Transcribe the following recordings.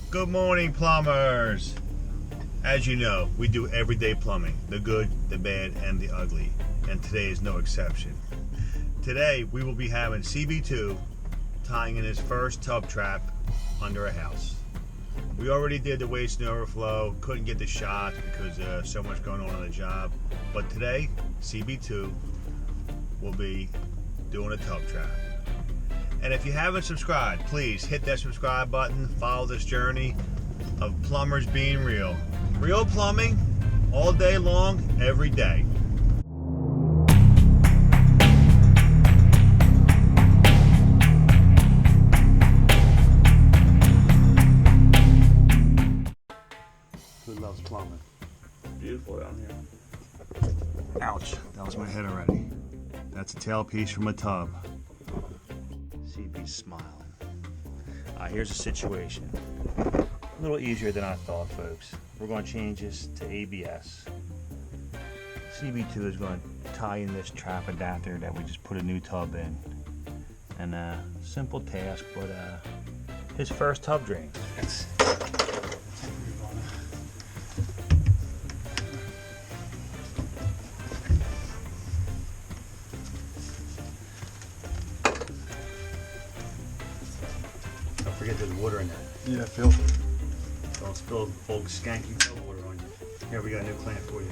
Good morning, plumbers. As you know, we do everyday plumbing, the good, the bad, and the ugly, and today is no exception. Today, we will be having CB2 tying in his first tub trap under a house. We already did the waste and overflow, couldn't get the shot because so much going on the job, but today, CB2 will be doing a tub trap. And if you haven't subscribed, please hit that subscribe button. Follow this journey of plumbers being real. Real plumbing all day long, every day. Who loves plumbing? Beautiful down here. Ouch, that was my head already. That's a tailpiece from a tub. CB's smiling. Here's the situation. A little easier than I thought, folks. We're going to change this to ABS. CB2 is going to tie in this trap adapter that we just put a new tub in. And simple task, but his first tub drain. Don't forget there's water in there. Yeah, filter. Don't spill old skanky tub water on you. Here, we got a new clamp for you.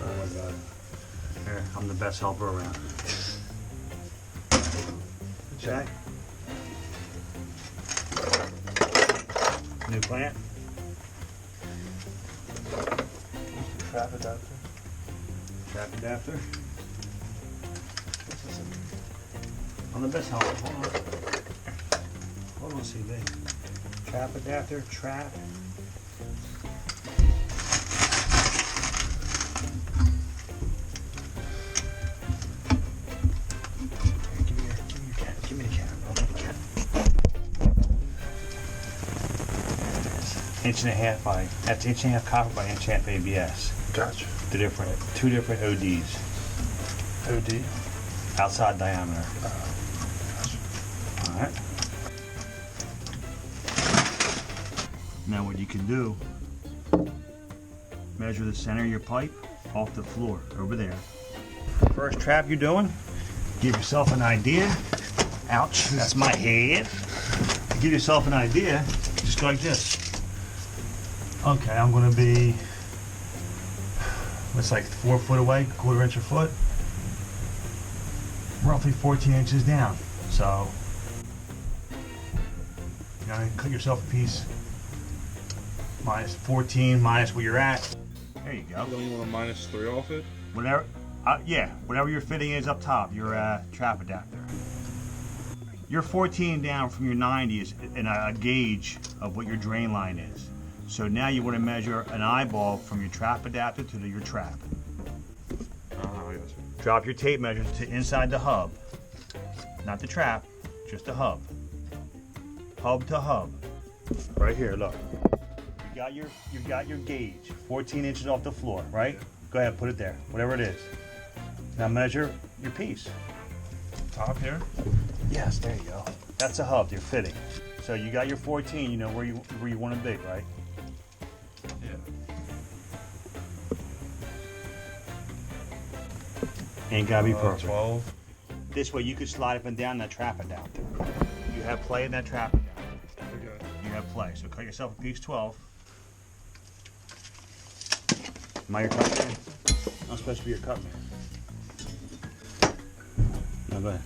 Oh my god. Here, I'm the best helper around. Okay. New clamp. Trap adapter. Trap adapter. I'm the best helper. Hold on. Hold on, CB. Trap adapter, trap. Give me the can. I'll give the can. Inch and a half by, that's inch and a half copper by inch and a half ABS. Gotcha. Two different ODs. OD. Outside diameter. Gotcha. Alright. Now what you can do, measure the center of your pipe off the floor, over there. First trap you're doing, give yourself an idea. Ouch, that's my head. Give yourself an idea, just go like this. Okay, I'm gonna be, it's like 4 foot away, quarter inch a foot. Roughly 14 inches down. So, you gotta cut yourself a piece. Minus 14, minus where you're at. There you go. Don't you want to -3 off it? Whatever, yeah, whatever your fitting is up top, your trap adapter. Your 14 down from your 90 is in a gauge of what your drain line is. So now you want to measure an eyeball from your trap adapter to your trap. Yes. Drop your tape measure to inside the hub. Not the trap, just the hub. Hub to hub. Right here, look. You got your gauge, 14 inches off the floor, right? Go ahead, put it there, whatever it is. Now measure your piece. Top here? Yes, there you go. That's a hub, your fitting. So you got your 14, you know where you want to be, right? Yeah. Ain't gotta be perfect. 12. This way you could slide up and down that trap adapter. You have play in that trap adapter. Okay. You have play. So cut yourself a piece 12. Am I your cut man? I'm supposed to be your cut man. No, go ahead.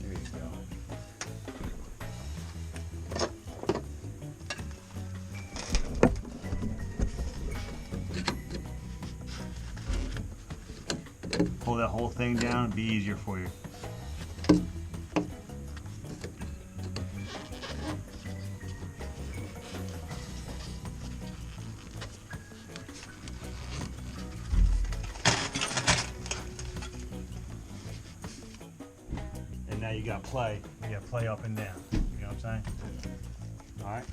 There you go. Pull that whole thing down, it'd be easier for you. And now you got play. You got play up and down. You know what I'm saying? Alright.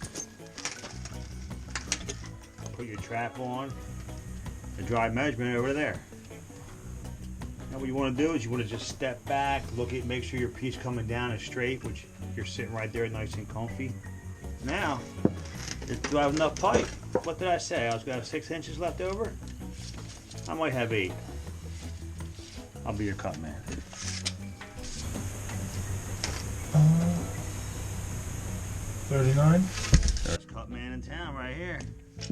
Put your trap on. The dry measurement over there. Now what you want to do is you want to just step back, look at, make sure your piece coming down is straight, which you're sitting right there nice and comfy. Now, do I have enough pipe? What did I say? I was got 6 inches left over? I might have 8. I'll be your cut man. 39. First cut man in town right here. I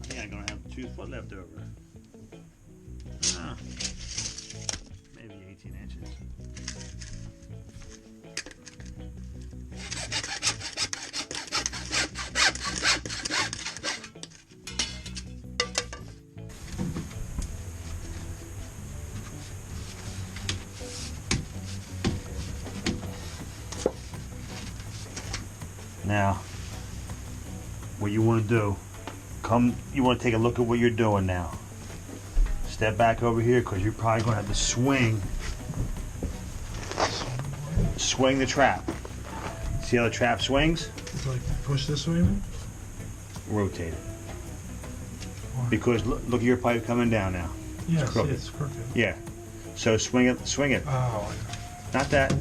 think I'm gonna have 2 foot left over. Maybe 18 inches. Now, what you want to do, you want to take a look at what you're doing now. Step back over here because you're probably going to have to swing the trap. See how the trap swings? It's like push this way, man? Rotate it. Why? Because look at your pipe coming down now. Yes, crooked. it's crooked. Yeah. So swing it. Oh, Not that.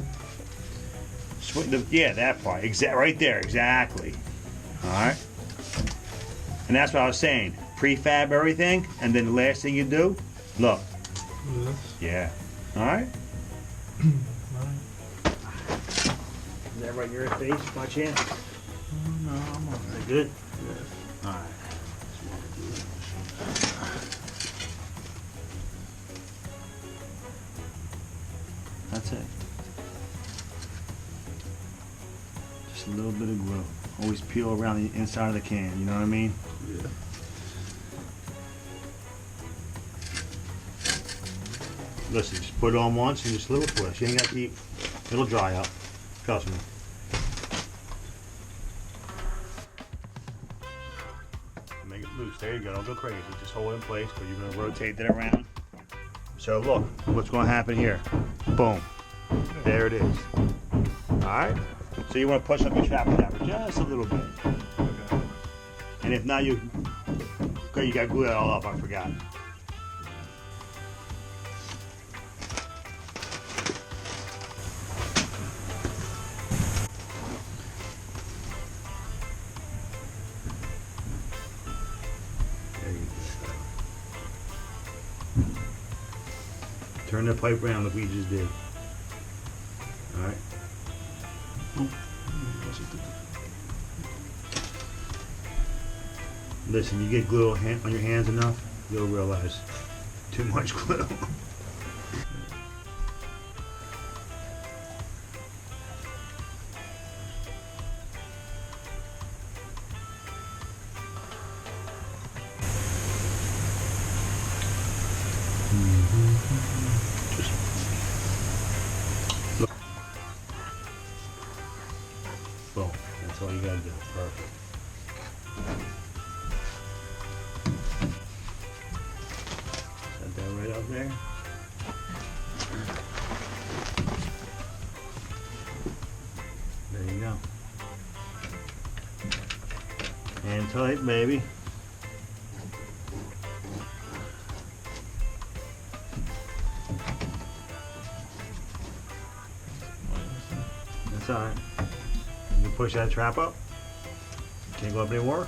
Yeah, that part. Right there, exactly. Alright? And that's what I was saying. Prefab everything, and then the last thing you do, look. do this. Yeah. Alright? Right. Is that right in your face by chance? No, I'm on Is that good? Yeah. Alright. That's it. Just a little bit of glue. Always peel around the inside of the can, you know what I mean? Yeah. Listen, just put it on once and just a little twist. You ain't got to keep, it'll dry up. Trust me. Make it loose. There you go. Don't go crazy. Just hold it in place because you're going to rotate that around. So look, what's going to happen here. Boom. There it is. Alright? So you want to push up your trap adapter just a little bit. Okay. And if not, you got to glue that all up. I forgot. There you go. Turn the pipe around like we just did. All right. Listen, you get glue on your hands enough, you'll realize too much glue. Just look. Boom. That's all you gotta do. Perfect. Set that right up there. There you go. And tight, baby. That's alright. You can push that trap up. Can't go up anymore.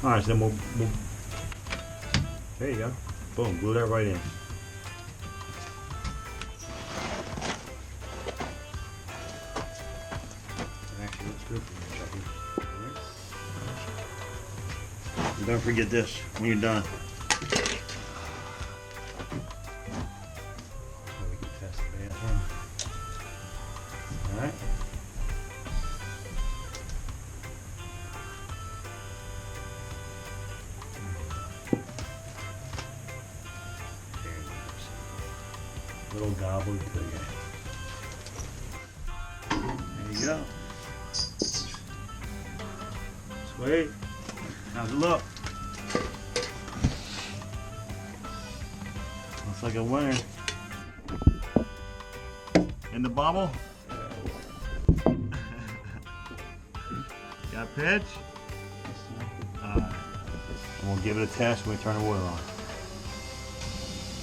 Alright, so then we'll there you go. Boom, glue that right in. Actually, looks good for you, Chucky. Alright. And don't forget this when you're done. So we can test the bathroom. Alright. Little gobbler to you. There you go. Sweet. How's it look? Looks like a winner. In the bubble? Got pitch? Alright. And we'll give it a test when we turn the water on.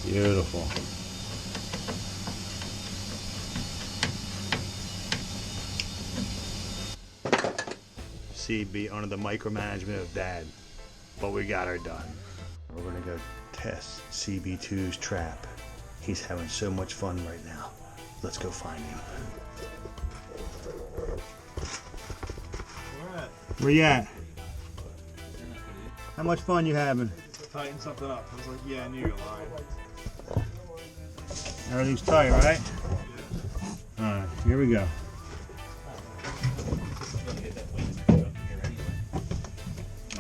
Beautiful. CB under the micromanagement of Dad, but we got her done. We're gonna go test CB2's trap. He's having so much fun right now. Let's go find him. Where you at? How much fun you having? Tighten something up. I was like, yeah, I knew you were lying. Everything's tight, right? Alright, here we go.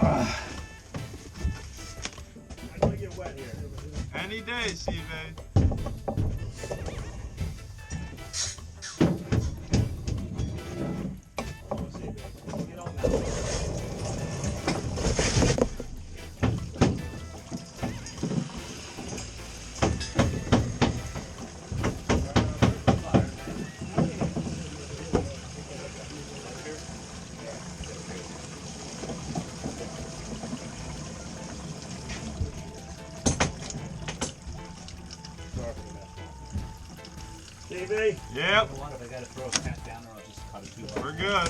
I'm gonna get wet here. Any day, CB. CB, Yep, What if I gotta throw a cat down or I'll just cut it too hard? we're good.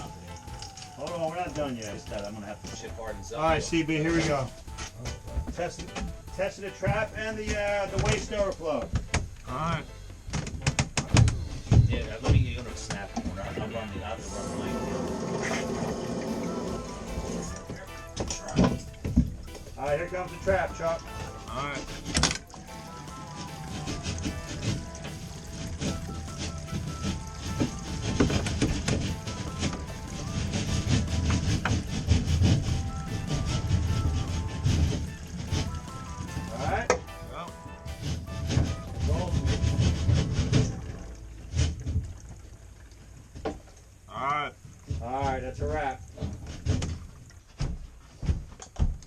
hold on, we're not done yet. Just that I'm gonna have to chip hardens up. Alright, CB, here we go. Testing the trap and the waste overflow. Alright. Yeah, let me get a snap corner. I'll run the other run line. Alright, here comes the trap, Chuck. Alright. Alright? Well, alright. Alright, that's a wrap.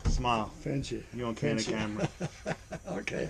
Smile. Finch it. You on camera. Okay.